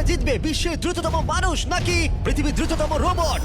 জিতবে, বিশ্বের দ্রুততম মানুষ নাকি পৃথিবীর দ্রুততম রোবট?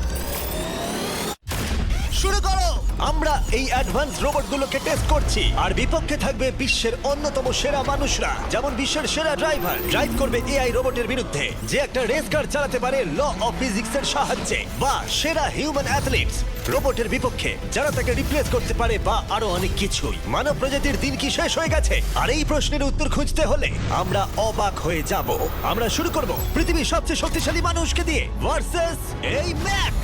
শুরু করো। আমরা এই অ্যাডভান্স রোবটগুলোকে টেস্ট করছি, আর বিপক্ষে থাকবে বিশ্বের অন্যতম সেরা মানুষরা, যেমন বিশ্বের সেরা ড্রাইভার ড্রাইভ করবে এআই রোবটের বিরুদ্ধে, যে একটা রেস কার চালাতে পারে ল অফ ফিজিক্সের সাহায্যে, বা সেরা হিউম্যান অ্যাথলিটস রোবটের বিপক্ষে যারা তাকে রিপ্লেস করতে পারে, বা আরো অনেক কিছুই। মানব প্রজাতির দিন কি শেষ হয়ে গেছে? আর এই প্রশ্নের উত্তর খুঁজতে হলে আমরা অবাক হয়ে যাব। আমরা শুরু করব পৃথিবীর সবচেয়ে শক্তিশালী মানুষকে দিয়ে ভার্সেস এই ম্যাক।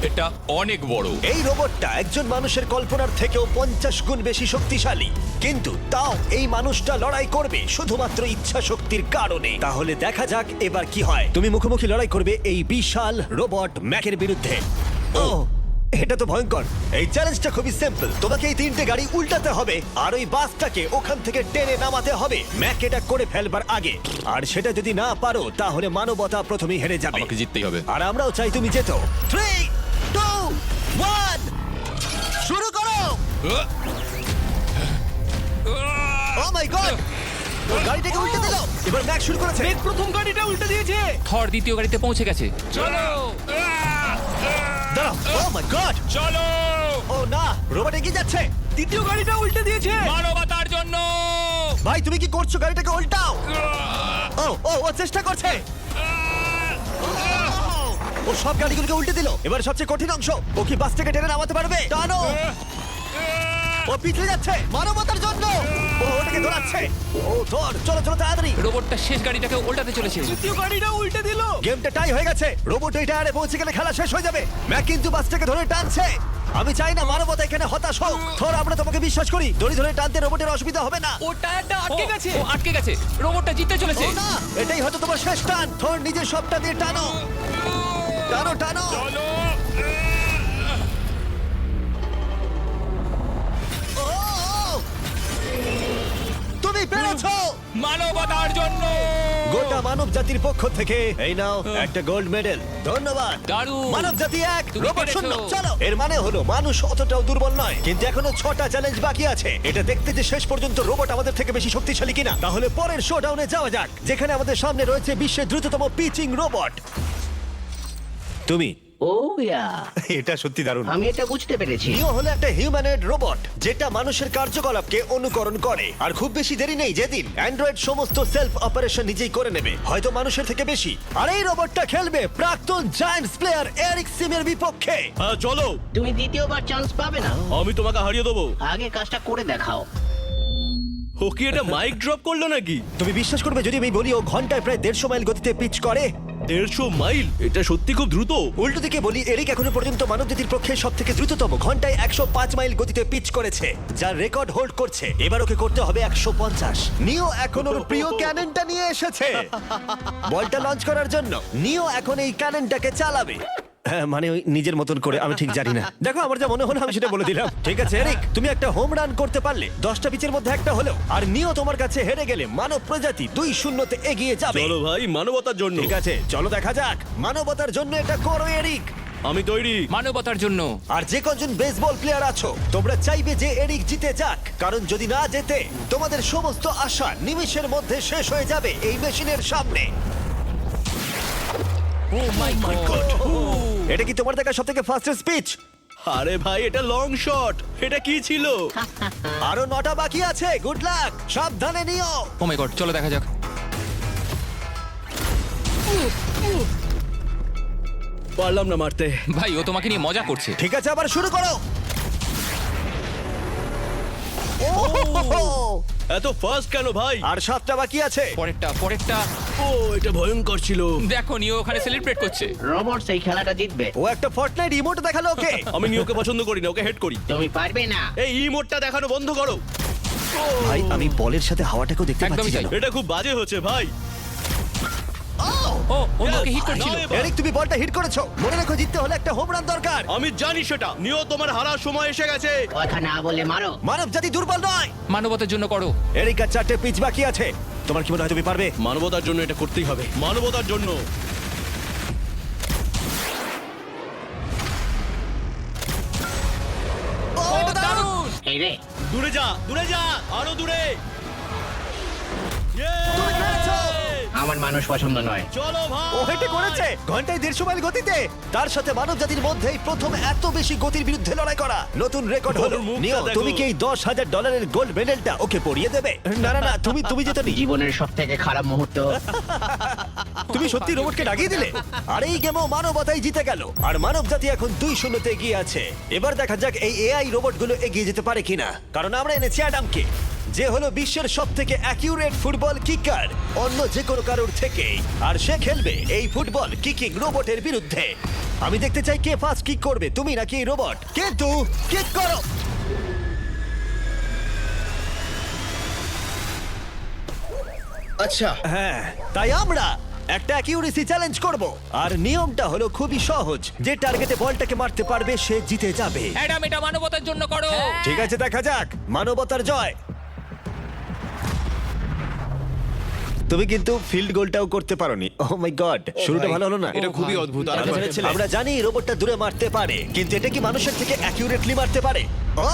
এটা অনেক বড়। এই রোবটটা একজন মানুষের কল্পনার থেকেও 50 গুণ বেশি শক্তিশালী, কিন্তু তাও এই মানুষটা লড়াই করবে শুধুমাত্র ইচ্ছা শক্তির কারণে। তাহলে দেখা যাক এবার কি হয়। তুমি মুখোমুখি লড়াই করবে এই বিশাল রোবট ম্যাকের বিরুদ্ধে। ও, এটা তো ভয়ঙ্কর। এই চ্যালেঞ্জটা খুবই সিম্পল। তোমাকে এই 3টে গাড়ি উল্টাতে হবে, আর ওই বাসটাকে ওখান থেকে টেনে নামাতে হবে ম্যাক এটা করে ফেলবার আগে। আর সেটা যদি না পারো তাহলে মানবতা প্রথমেই হেরে যাবে। আমাকে জিততেই হবে। আর আমরাও চাই তুমি যেতো। 3, 2, 1, শুরু করো। ও মাই গড, ও গাড়িটাকে উল্টে দিল। এবার ম্যাক শুরু করেছে। প্রথম গাড়িটা উল্টে দিয়েছে। থর দ্বিতীয় গাড়িতে পৌঁছে গেছে। চলো দাঁড়াও, ও মাই গড, চলো, ও না, রোবট এগিয়ে যাচ্ছে। দ্বিতীয় গাড়িটা উল্টে দিয়েছে। মানবতার জন্য। ভাই তুমি কি করছো? গাড়িটাকে উল্টাও। ও ও ও চেষ্টা করছে। ও সব গাড়িগুলোকে উল্টে দিল। এবার সবচেয়ে কঠিন অংশ, ও কি বাস থেকে টেনে নামাতে পারবে? টানো। ও পিছলে যাচ্ছে মানবতার জন্য। ও ওটাকে দৌড়াচ্ছে। ও ধর, চলো চলো তাড়াতাড়ি। রোবটটা শেষ গাড়িটাকে উল্টাতে চলেছে। দ্বিতীয় গাড়িটা উল্টে দিল। গেমটা টাই হয়ে গেছে। রোবট এই টায়ারে পৌঁছে গেলে খেলা শেষ হয়ে যাবে। ম্যাক কিন্তু বাসটাকে ধরে টানছে। আমি চাই না মানবতা এখানে হতাশ হোক। থর, আমরা তোমাকে বিশ্বাস করি। দড়ি ধরে টানতে রোবটের অসুবিধা হবে না। ও টায়ারটা আটকে গেছে। ও আটকে গেছে। রোবটটা জিততে চলেছে। ও না, এটাই হয়তো তোমার শেষ টান। থর নিজের সবটা দিয়ে টানো, টানো টানো। চলো। ও, তুমি পেরেছো। মানবতার জন্য। গোটা মানব জাতির পক্ষ থেকে এই নাও একটা গোল্ড মেডেল। ধন্যবাদ। দারুণ। মানব জাতি এক, তুমি রোবট পেরেছো। শূন্য। চলো, এর মানে হলো মানুষ অতটাও দুর্বল নয়, কিন্তু এখনো 6টা চ্যালেঞ্জ বাকি আছে। এটা দেখতে যে শেষ পর্যন্ত রোবট আমাদের থেকে বেশি শক্তিশালী কিনা। তাহলে পরের শোডাউনে যাওয়া যাক, যেখানে আমাদের সামনে রয়েছে বিশ্বের দ্রুততম পিচিং রোবট। তুমি ও ইয়া, এটা সত্যি দারুণ। আমি এটা বুঝতে পেরেছি। নিও হলো একটা হিউম্যানয়েড রোবট যেটা মানুষের কার্যকলাপকে অনুকরণ করে। আর খুব বেশি দেরি নেই, যেদিন অ্যান্ড্রয়েড সমস্ত সেলফ অপারেশন নিজেই করে নেবে, হয়তো মানুষের থেকে বেশি। আর এই রোবটটা খেলবে প্রাক্তন জায়ান্টস প্লেয়ার এরিক সিমের বিপক্ষে। হ্যাঁ চলো, তুমি দ্বিতীয়বার চান্স পাবে না। আমি তোমাকে হারিয়ে দেবো। আগে কাজটা করে দেখাও। ও কি এটা মাইক ড্রপ করলো নাকি? তুমি বিশ্বাস করবে যদি আমি বলি ও ঘন্টায় প্রায় 150 মাইল গতিতে পিচ করে? 150 মাইল? এটা সত্যি খুব দ্রুত। উল্টো দিকে বলি, এরিক এখনো পর্যন্ত মানবজাতির পক্ষে সব থেকে দ্রুততম ঘন্টায় 105 মাইল গতিতে পিচ করেছে, যার রেকর্ড হোল্ড করছে। এবার ওকে করতে হবে 150। নিও এখন ওর প্রিয় ক্যাননটা নিয়ে এসেছে বলটা লঞ্চ করার জন্য। নিও এখন এই ক্যাননটাকে চালাবে। হ্যাঁ, মানে ওই নিজের মতন করে, আমি ঠিক জানি না। দেখো, আমার যা মনে হলো আমি সেটা বলে দিলাম। ঠিক আছে এরিক, তুমি একটা হোম রান করতে পারলে 10টা পিচের মধ্যে একটা হলেও, আর নিও তোমার কাছে হেরে গেলে মানব প্রজাতি 2-0 এগিয়ে যাবে। চলো ভাই, মানবতার জন্য। ঠিক আছে, চলো দেখা যাক। মানবতার জন্য এটা করো এরিক। আমি তৈরি। মানবতার জন্য। আর যে কজন বেসবল প্লেয়ার আছো, তোমরা চাইবে যে এরিক জিতে যাক, কারণ যদি না জেতে তোমাদের সমস্ত আশা নিমেষের মধ্যে শেষ হয়ে যাবে এই মেশিনের সামনে। ও মাই গড। এটা কি তোমার দেখা সবথেকে ফাস্টেস্ট স্পিচ? আরে ভাই, এটা লং শট। এটা কি ছিল? আরো 9টা বাকি আছে। গুড লাক, সাবধানে নিও। ও মাই গড, চলো দেখা যাক। পারলাম না মারতে। ভাই, ও তোমাকে নিয়ে মজা করছে। ঠিক আছে, আবার শুরু করো। ও, এত ফাস্ট কেন ভাই? আর 7টা বাকি আছে। পরেরটা। ও, এটা ভয়ঙ্কর ছিল। দেখো, নিও ওখানে সেলিব্রেট করছে। রোবট সেই খেলাটা জিতবে। ও একটা ফর্টনাইট রিমোট দেখালো ওকে। আমি নিয়োকে পছন্দ করি না, ওকে হেড করি। তুমি পারবে না। এই ইমোটটা দেখানো বন্ধ করো। ভাই, আমি বলের সাথে হাওয়াটাকেও দেখতে একদমই পাচ্ছি তাই। জানো? এটা খুব বাজে হচ্ছে ভাই। ও ওকে হিট করছিল। নাও এবার। এরিক, তুমি বলটা হিট করেছো। মনে রাখো, জিততে হলে একটা হোম রান দরকার। আমি জানি সেটা। নিও, তোমার হারার সময় এসে গেছে। কথা না বলে মারো। মানব জাতি দুর্বল নয়। মানবতার জন্য করো। এরিক আর 4টে পিচ বাকি আছে। তোমার কি মনে হয় তুমি পারবে? মানবতার জন্য এটা করতেই হবে। মানবতার জন্য। ও, এটা দারুণ। এই রে, দূরে যা, দূরে যা, আরো দূরে। তুমি পেরেছো। আমার আমার মানুষ পছন্দ নয়। চলো ভাই ও হেটে করেছে ঘন্টায় 150 মাইল গতিতে। তার সাথে মানব জাতির মধ্যেই প্রথম এত বেশি গতির বিরুদ্ধে লড়াই করা নতুন রেকর্ড হলো। ওর মুখটা নিও, দেখো। তুমি কি এই $10,000 গোল্ড মেডেলটা ওকে পরিয়ে দেবে? না না না, তুমি যেতে নি। জীবনের সব থেকে খারাপ মুহূর্ত। তুমি সত্যি রোবটকে ডাকিয়ে দিলে। আর এই গেমও মানবতাই জিতে গেল, আর মানব জাতি এখন 2-0 এগিয়ে আছে। এবার দেখা যাক এই এআই রোবটগুলো এগিয়ে যেতে পারে কিনা, কারণ আমরা এনেছি অ্যাডামকে, যে হলো বিশ্বের সব থেকে অ্যাকিউরেট ফুটবল কিকার অন্য যে কোনো কারোর থেকে। আর সে খেলবে এই ফুটবল কিকিং রোবটের বিরুদ্ধে। আমি দেখতে চাই কে ফার্স্ট কিক করবে, তুমি নাকি এই রোবট। কিন্তু কিক করো। আচ্ছা হ্যাঁ, তাই আমরা একটা অ্যাকিউরেসি চ্যালেঞ্জ করব। আর নিয়মটা হলো খুবই সহজ, যে টার্গেটে বলটাকে মারতে পারবে সে জিতে যাবে। অ্যাডাম, এটা মানবতার জন্য করো। ঠিক আছে, দেখা যাক মানবতার জয়। তুমি কিন্তু ফিল্ড গোলটাও করতে পারোনি। ও মাই গড, শুরুটা ভালো হলো না। এটা খুবই অদ্ভুত। আর আমরা আমার- আমরা জানি রোবটটা দূরে মারতে পারে, কিন্তু এটা কি মানুষের থেকে অ্যাকিউরেটলি মারতে পারে? ও,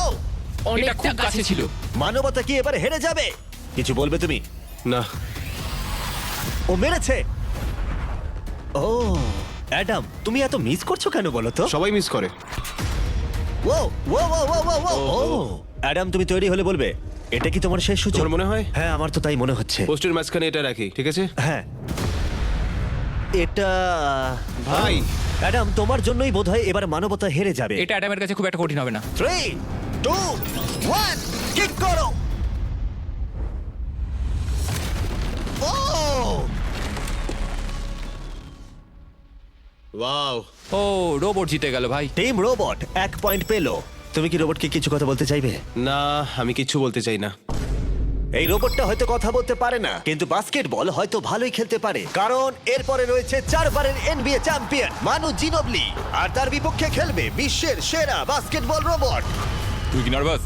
এটা খুব কাছে ছিল। মানবতা কি এবার হেরে যাবে? কিছু বলবে তুমি? না ও মেরেছে। ও অ্যাডাম, তুমি এত মিস করছো কেন বলো তো? সবাই মিস করে। ও ও ও ও ও ও ও অ্যাডাম, তুমি তৈরি হলে বলবে। এটা কি তোমার শেষ সুযোগ? তোমার মনে হয়? হ্যাঁ, আমার তো তাই মনে হচ্ছে। পোস্টের মাঝখানে এটা রাখি, ঠিক আছে? হ্যাঁ, এটা ভাই। অ্যাডাম, তোমার জন্যই বোধহয় এবার মানবতা হেরে যাবে। এটা অ্যাডামের কাছে খুব একটা কঠিন হবে না। 3, 2, 1, কিক করো। ও ওয়াও। ও, রোবট জিতে গেল ভাই। টিম রোবট 1 পয়েন্ট পেলো। তুমি কি রোবটকে কিছু কথা বলতে চাইবে? না, আমি কিচ্ছু বলতে চাই না। এই রোবটটা হয়তো কথা বলতে পারে না, কিন্তু বাস্কেটবল হয়তো ভালোই খেলতে পারে, কারণ এরপরে রয়েছে 4 বারের NBA চ্যাম্পিয়ন মানু জিনোবলি, আর তার বিপক্ষে খেলবে বিশ্বের সেরা বাস্কেটবল রোবট। তুই কি নার্ভাস?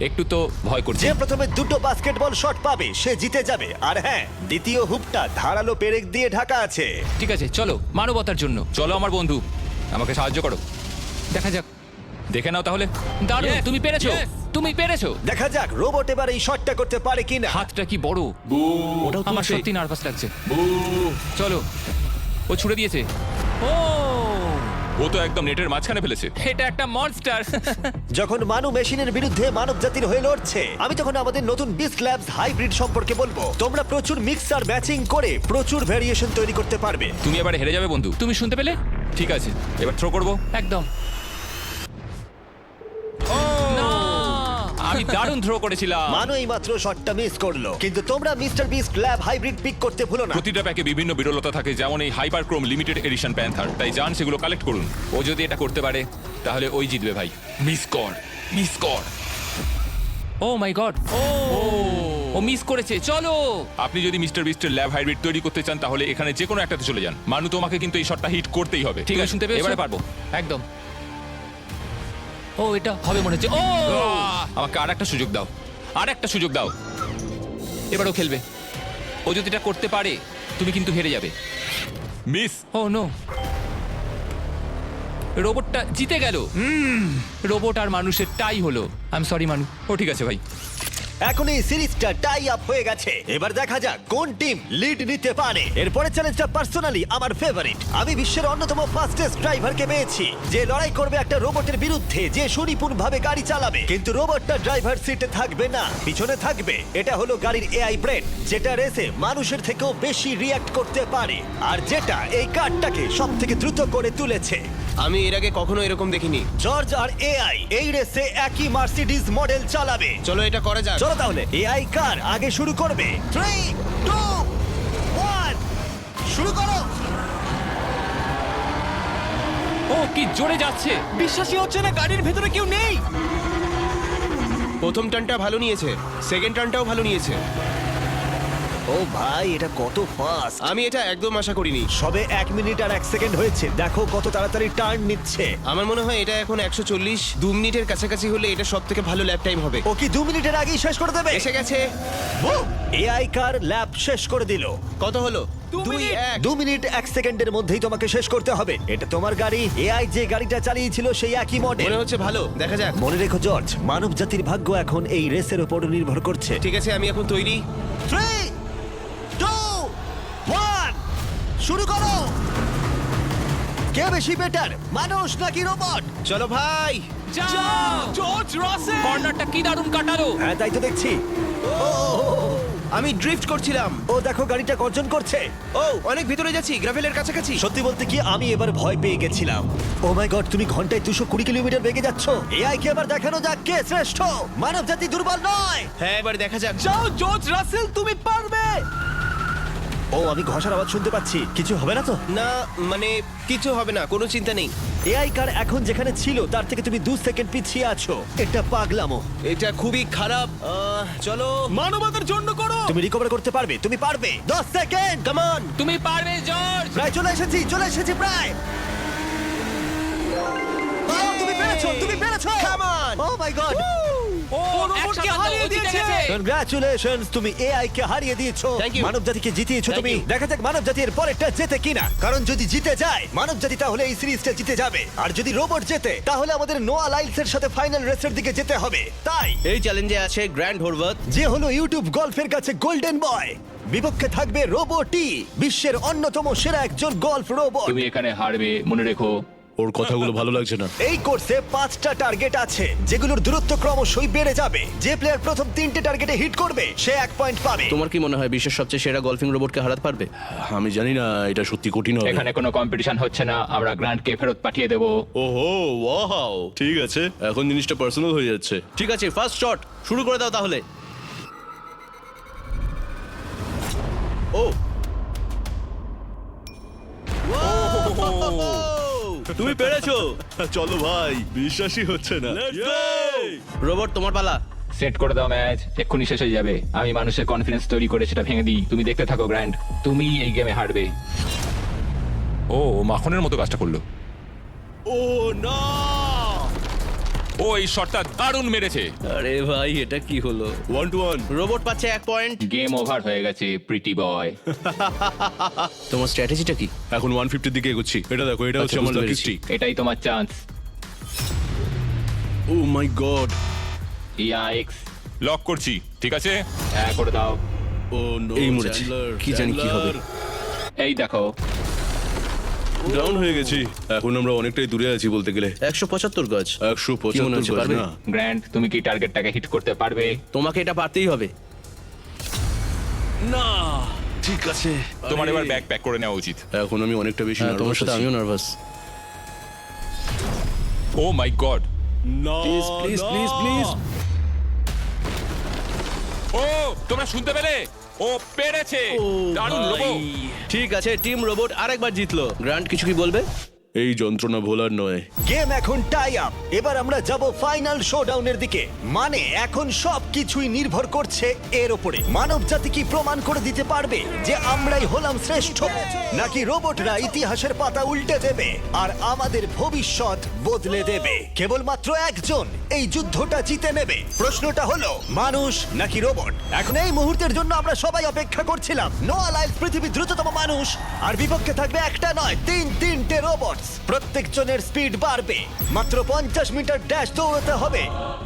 একটু তো ভয় করছে। যে প্রথমে 2টো বাস্কেটবল শট পাবে সে জিতে যাবে। আর হ্যাঁ, দ্বিতীয় হুপটা ধারালো পেরেক দিয়ে ঢাকা আছে। ঠিক আছে, চলো মানবতার জন্য। চলো আমার বন্ধু, আমাকে সাহায্য করো। দেখা যাক। দেখে নাও তাহলে। দারুণ, Yes, তুমি পেরেছো। yes. তুমি পেরেছো। দেখা যাক রোবট এবার এই শটটা করতে পারে কিনা। হাতটা কি বড়। ওটাও আমার তুলছে। সত্যি নার্ভাস লাগছে। চলো, ও ছুড়ে দিয়েছে। ও, ও তো একদম নেটের মাঝখানে ফেলেছে। এটা একটা মনস্টার। যখন মানু মেশিনের বিরুদ্ধে মানব জাতির হয়ে লড়ছে, আমি তখন আমাদের নতুন বিস্ট ল্যাবস হাইব্রিড সম্পর্কে বলবো। তোমরা প্রচুর মিক্সার ম্যাচিং করে প্রচুর ভেরিয়েশন তৈরি করতে পারবে। তুমি এবারে হেরে যাবে বন্ধু। তুমি শুনতে পেলে? ঠিক আছে, এবার থ্রো করবো। একদম। না! আমি দারুণ থ্রো করেছিলাম। মানু এই মাত্র শটটা মিস করলো, কিন্তু তোমরা Mister Beast lab hybrid pick করতে ভুলো না। প্রতিটা প্যাকে বিভিন্ন বিরলতা থাকে, যেমন এই হাইপারক্রোম লিমিটেড এডিশন প্যান্থার। তাই যান সেগুলো কালেক্ট করুন। ও যদি এটা করতে পারে তাহলে ওই জিতবে ভাই। মিস কর, মিস কর। ও মাই গড! ও মিস করেছে। চলো। আপনি যদি মিস্টার বিস্টের ল্যাব হাইব্রিড তৈরি করতে চান তাহলে এখানে যে কোনো একটাতে চলে যান। মানু, তোমাকে কিন্তু এই শটটা হিট করতেই হবে। ঠিক আছে, শুনতে পেয়েছো? এবারে পারবো। একদম। ও, এটা হবে মনে হচ্ছে। ও, আমাকে আর একটা সুযোগ দাও, আর একটা সুযোগ দাও। এবারও খেলবে। ও যদি এটা করতে পারে তুমি কিন্তু হেরে যাবে। মিস। ও নো, রোবটটা জিতে গেল। রোবট আর মানুষের টাই হলো। আই এম সরি মানু। ও ঠিক আছে ভাই। এখন এই সিরিজটা টাই আপ হয়ে গেছে। এবার দেখা যাক কোন টিম লিড নিতে পারে। এরপরে চ্যালেঞ্জটা পার্সোনালি আমার ফেভারিট। আমি বিশ্বের অন্যতম ফাস্টেস্ট ড্রাইভারকে পেয়েছি, যে লড়াই করবে একটা রোবটের বিরুদ্ধে যে সুনিপুণভাবে গাড়ি চালাবে। কিন্তু রোবটটা ড্রাইভার সিটে থাকবে না, পিছনে থাকবে। এটা হলো গাড়ির এআই ব্রেন, যেটা রেসে মানুষের থেকেও বেশি রিয়্যাক্ট করতে পারে, আর যেটা এই কারটাকে সব থেকে দ্রুত করে তুলেছে। আমি এর আগে কখনো এরকম দেখিনি। জর্জ আর এআই এই রেসে একই মার্সিডিজ মডেল চালাবে। চলো এটা করা যাক। চলো তাহলে এআই কার আগে শুরু করবে। 3, 2, 1, শুরু করো। ও কি জোরে যাচ্ছে। বিশ্বাসই হচ্ছে না গাড়ির ভেতরে কেউ নেই। প্রথম টার্নটা ভালো নিয়েছে, সেকেন্ড টার্নটাও ভালো নিয়েছে। ও ভাই, এটা কত ফাস্ট! আমি এটা একদম আশা করিনি। সবে 1 মিনিট আর 1 সেকেন্ড হয়েছে, দেখো কত তাড়াতাড়ি টার্ন নিচ্ছে। আমার মনে হয় এটা এখন 140, 2 মিনিটের কাছাকাছি হলে এটা সব থেকে ভালো ল্যাপ টাইম হবে। ও কি 2 মিনিটের আগেই শেষ করে দেবে? এসে গেছে। এআই কার ল্যাব শেষ করে দিল। কত হলো? 2 2 মিনিট 1 সেকেন্ডের মধ্যেই তোমাকে শেষ করতে হবে। এটা তোমার গাড়ি, এআই যে গাড়িটা চালিয়েছিল সেই একই মডেল। মনে হচ্ছে ভালো, দেখা যাক। মনে রেখো জর্জ, মানব জাতির ভাগ্য এখন এই রেসের উপর নির্ভর করছে। ঠিক আছে, আমি এখন তৈরি। 3, 2, 1, শুরু করো। কে বেশি বেটার, মানুষ নাকি রোবট? চলো ভাই। জর্জ রাসেল কর্নারটা কি দারুণ কাটালো। হ্যাঁ তাই তো দেখছি। আমি ড্রিফট করছিলাম। ও দেখো গাড়িটা গর্জন করছে। ও অনেক ভিতরে যাচ্ছি, গ্রাভেলের কাছাকাছি। সত্যি বলতে কি আমি এবার ভয় পেয়ে গেছিলাম। ও মাই গড, তুমি ঘন্টায় 220 কিলোমিটার বেগে যাচ্ছ। এআই কে এবার দেখানো যাক কে শ্রেষ্ঠ। মানব জাতি দুর্বল নয়। হ্যাঁ এবার দেখা যাক। যাও জর্জ রাসেল, তুমি পারবে। ও আমি ঘষার আওয়াজ শুনতে পাচ্ছি, কিছু হবে না তো? না মানে কিছু হবে না, কোনো চিন্তা নেই। এআই কার এখন যেখানে ছিল তার থেকে তুমি 2 সেকেন্ড পিছিয়ে আছো। এটা পাগলামো। এটা খুবই খারাপ। চলো। মানবতার জন্য করো। তুমি রিকভার করতে পারবে, তুমি পারবে। 10 সেকেন্ড। Come on. তুমি পারবে জর্জ। প্রায় চলে এসেছি প্রায়। ও, তুমি পেরেছো, তুমি পেরেছো। Come on! Oh my God. ও রোবটকে হারিয়ে দিয়েছে। কনগ্রাচুলেশনস, তুমি এআই কে হারিয়ে দিয়েছো। Thank you. মানব জাতিকে জিতিয়েছো Thank তুমি। you. দেখা যাক মানব জাতির পরেরটা জেতে কিনা। কারণ যদি জিতে যায় মানব জাতি তাহলে এই সিরিজটা জিতে যাবে। আর যদি রোবট জেতে তাহলে আমাদের নোয়া লাইলসের সাথে ফাইনাল রেসের দিকে যেতে হবে। তাই এই চ্যালেঞ্জে আছে গ্র্যান্ড হোরভাত। যে হলো ইউটিউব গল্ফের কাছে গোল্ডেন বয়, বিপক্ষে থাকবে রোবটই, বিশ্বের অন্যতম সেরা একজন গল্ফ রোবট। তুমি এখানে হারবে মনে রেখো। ওর কথাগুলো ভালো লাগছে না। এই কোর্সে 5টা টার্গেট আছে যেগুলোর দূরত্ব ক্রমশই বেড়ে যাবে। যে প্লেয়ার প্রথম 3টে টার্গেটে হিট করবে সে 1 পয়েন্ট পাবে। তোমার কি মনে হয় বিশ্বের সবচেয়ে সেরা গলফিং রোবটকে হারাতে পারবে? আমি জানি না, এটা সত্যি কঠিন হবে। এখানে কোনো কম্পিটিশন হচ্ছে না, আমরা গ্র্যান্ডকে ফেরত পাঠিয়ে দেবো। ওহো ওয়াও, ঠিক আছে, এখন জিনিসটা পার্সোনাল হয়ে যাচ্ছে। ঠিক আছে, ফার্স্ট শট শুরু করে দাও তাহলে। ও তুমি পেরেছো। চলো ভাই, বিশ্বাসই হচ্ছে না। রোবট তোমার পালা। সেট করে দাও ম্যাচ, এক্ষুনি শেষ হয়ে যাবে। আমি মানুষের কনফিডেন্স তৈরি করে সেটা ভেঙে দিই। তুমি দেখতে থাকো গ্র্যান্ড, তুমি এই গেমে হারবে। ও ও মাখনের মতো কাজটা করলো। ও না, ও এই শটটা দারুণ মেরেছে। আরে ভাই এটা কি হলো? 1-1। রোবট পাচ্ছে 1 পয়েন্ট। গেম ওভার হয়ে গেছে প্রিটি বয়। তোমার স্ট্র্যাটেজিটা কি? এখন 150 দিকে এগোচ্ছি। এটা দেখো, এটা হচ্ছে আচ্ছা, আমার বুঝতে লাকি পেরেছি। স্ট্রিক। এটাই তোমার chance. O my god. Yikes, lock করছি, ঠিক আছে? হ্যাঁ করে দাও। ও নো, এই মরেছি। কি জানি কি হবে। এই দেখো, ডাউন হয়ে গেছি। এখন আমরা অনেকটাই দূরে আছি বলতে গেলে। 175 গজ। 175 কি মনে হচ্ছে, গজ পারবে? না। গ্র্যান্ড তুমি কি টার্গেটটাকে হিট করতে পারবে? তোমাকে এটা পারতেই হবে। না, ঠিক আছে। তোমার আরে, এবার ব্যাগ প্যাক করে নেওয়া উচিত। এখন আমি অনেকটা বেশি হ্যাঁ, তোমার নার্ভাস সাথে আছি। আমিও নার্ভাস। Oh my God. না, প্লিজ প্লিজ না। Please please. ও তোমরা শুনতে পেলে? ও পেরেছে। দারুণ রোবো। ঠিক আছে, টিম রোবট আরেকবার জিতলো। গ্র্যান্ড কিছু কি বলবে? এই যন্ত্রণা ভোলার নয়। গেম এখন টাই আপ। এবার আমরা যাব ফাইনাল শোডাউনের দিকে। মানে এখন সবকিছুই নির্ভর করছে এর উপরে। মানব জাতি কি প্রমাণ করে দিতে পারবে যে আমরাই হলাম শ্রেষ্ঠ, নাকি রোবটরা ইতিহাসের পাতা উল্টে দেবে আর আমাদের ভবিষ্যৎ বদলে দেবে? কেবলমাত্র একজন এই যুদ্ধটা জিতে নেবে। প্রশ্নটা হলো মানুষ নাকি রোবট। এখন এই মুহূর্তের জন্য আমরা সবাই অপেক্ষা করছিলাম। নোয়া লাইলস পৃথিবীর দ্রুততম মানুষ, আর বিপক্ষে থাকবে একটা নয় তিনটে রোবট। প্রত্যেকজনের স্পিড বাড়বে। মাত্র 50 মিটার ড্যাশ দৌড়াতে হবে।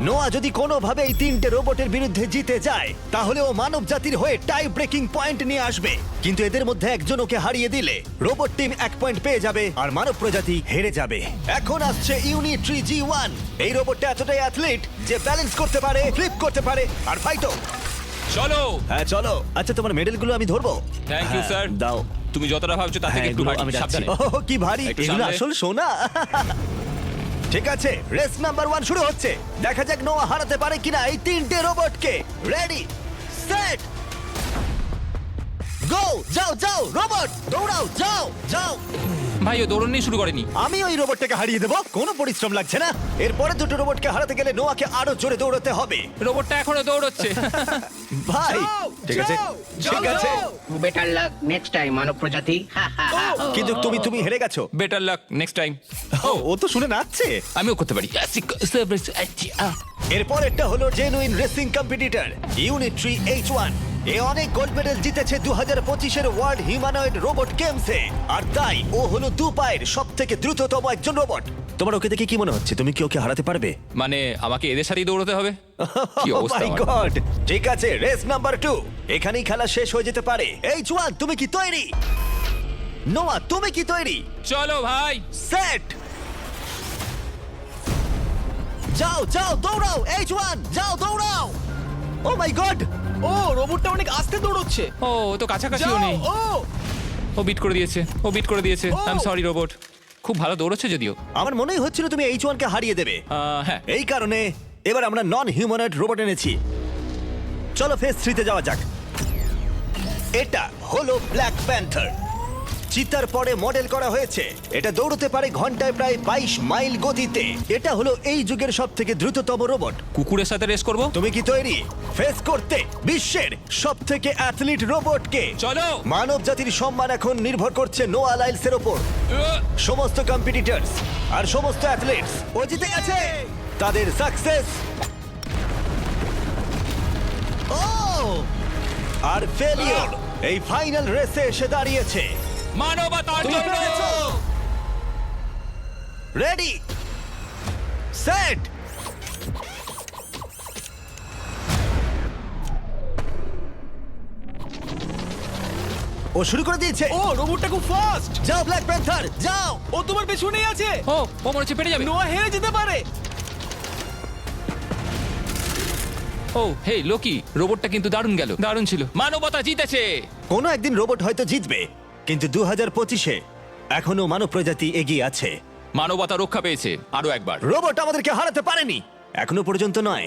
নোয়া যদি কোনোভাবে এই 3টে রোবটের বিরুদ্ধে জিতে যায় তাহলে ও মানব জাতির হয়ে টাই ব্রেকিং পয়েন্ট নিয়ে আসবে। কিন্তু এদের মধ্যে একজন ওকে হারিয়ে দিলে রোবট টিম 1 পয়েন্ট পেয়ে যাবে আর মানব প্রজাতি হেরে যাবে। এখন আসছে ইউনিট্রি G1। এই রোবটটা এতটাই অ্যাথলিট যে ব্যালেন্স করতে পারে, ফ্লিপ করতে পারে আর ফাইটও। চলো। হ্যাঁ চলো। আচ্ছা তোমার মেডেলগুলো আমি ধরবো? Thank you sir. দাও। তুমি যতটা ভাবছো তার হ্যাঁ, থেকে একটু এগুলো ভারী। আমি রাখছি। সাবধানে। ওহ, কি ভারী একটু এগুলো, সামলে। আসল সোনা। ঠিক আছে, রেস নাম্বার 1 শুরু হচ্ছে। দেখা যাক নোয়া হারাতে পারে কিনা এই 3টে রোবটকে। রেডি, সেট, গো। যাও যাও রোবট, দৌড়াও, যাও যাও। ভাই ও দৌড়নি শুরু করেনি। আমি ওই রোবটটাকে হারিয়ে দেবো, কোনো পরিশ্রম লাগছে না। এরপরে দুটো রোবটকে হারাতে গেলে নোয়াকে আরো জোরে দৌড়াতে হবে। রোবটটা এখনো দৌড়চ্ছে। ভাই ঠিক আছে, ঠিক আছে, বেটার লাক নেক্সট টাইম মানব প্রজাতি। কিন্তু তুমি হেরে গেছো। Better luck next time. ও তো শুনে নাচছে। আমিও করতে পারি। এরপরেরটা হলো genuine racing competitor Unitree H1। এ অনেক গোল্ড মেডেল জিতেছে 2025-এর ওয়ার্ল্ড হিউম্যানয়েড রোবট গেমসে, আর তাই ও হলো 2 পায়ের সবথেকে দ্রুততম একজন রোবট। তোমার ওকে দেখে কি মনে হচ্ছে? তুমি কি ওকে হারাতে পারবে? মানে আমাকে এদের সাথেই দৌড়তে হবে? কি Oh অবস্থা my আমার। God! ঠিক আছে, রেস নাম্বার 2। এখানেই খেলা শেষ হয়ে যেতে পারে। H1 তুমি কি তৈরি? নোয়া তুমি কি তৈরি? চলো ভাই। সেট, যাও যাও দৌড়াও, H1 যাও দৌড়াও। ও মাই গড, ও রোবটটা অনেক আস্তে দৌড়চ্ছে। ও তো কাছাকাছিও যাও নেই। ও বিট করে দিয়েছে, ও বিট করে দিয়েছে। Oh! I am sorry robot. খুব ভালো দৌড়চ্ছে যদিও। আমার মনেই হচ্ছিল তুমি H1 কে হারিয়ে দেবে। হ্যাঁ। এই কারণে এবার আমরা নন হিউম্যানয়েড রোবট এনেছি। চলো ফেজ 3 তে যাওয়া যাক। এটা হলো ব্ল্যাক প্যান্থার, চিতার পরে মডেল করা হয়েছে। এটা দৌড়তে পারে ঘন্টায় প্রায় 22 মাইল গতিতে। এটা হলো এই যুগের সবথেকে দ্রুততম রোবট। কুকুরের সাথে রেস করব। তুমি কি তৈরি ফেস করতে বিশ্বের সবথেকে অ্যাথলিট রোবটকে? চলো। মানব জাতির সম্মান এখন নির্ভর করছে নোয়া লাইলসের উপর। সমস্ত কম্পিটিটরস আর সমস্ত অ্যাথলিটস ও জিতে গেছে। তাদের সাকসেস ও আর ফেলিওর এই ফাইনাল রেসে এসে দাঁড়িয়েছে। মানবতার তুমি জন্য। পেরেছো। Ready, set. ও শুরু করে দিয়েছে। ও রোবটটা খুব ফাস্ট। যাও ব্ল্যাক প্যান্থার যাও। ও তোমার পেছনেই আছে। ও মনে হচ্ছে পেরে যাবে। নোয়া হেরে যেতে পারে। ও হে লোকি, রোবটটা কিন্তু দারুণ গেল, দারুণ ছিল। মানবতা জিতেছে। কোনো একদিন রোবট হয়তো জিতবে, কিন্তু 2025-এ এখনো মানব প্রজাতি এগিয়ে আছে। মানবতা রক্ষা পেয়েছে আরো একবার। রোবট আমাদেরকে হারাতে পারেনি এখনো পর্যন্ত নয়।